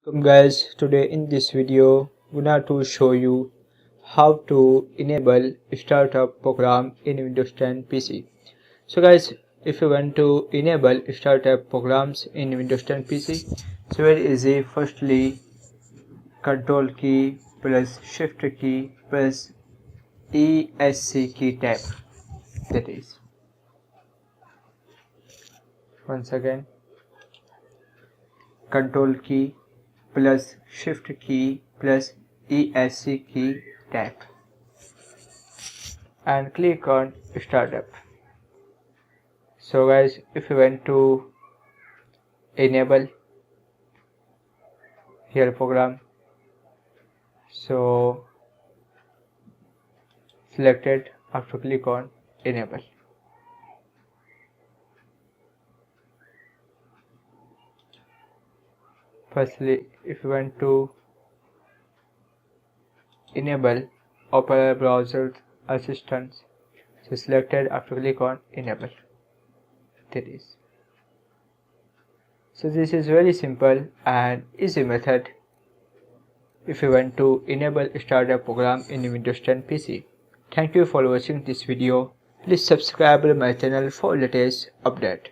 Welcome guys, today in this video we are to show you how to enable startup program in Windows 10 PC. So guys, if you want to enable startup programs in Windows 10 PC, it's very easy. Firstly, control key plus shift key plus ESC key tab, that is, once again, control key plus shift key plus ESC key tab and click on startup. So guys, if you want to enable here program, so select it after click on enable. Firstly, if you want to enable Opera browser assistance, so select it after click on enable. That is. So this is very simple and easy method if you want to enable startup program in Windows 10 PC. Thank you for watching this video. Please subscribe to my channel for latest update.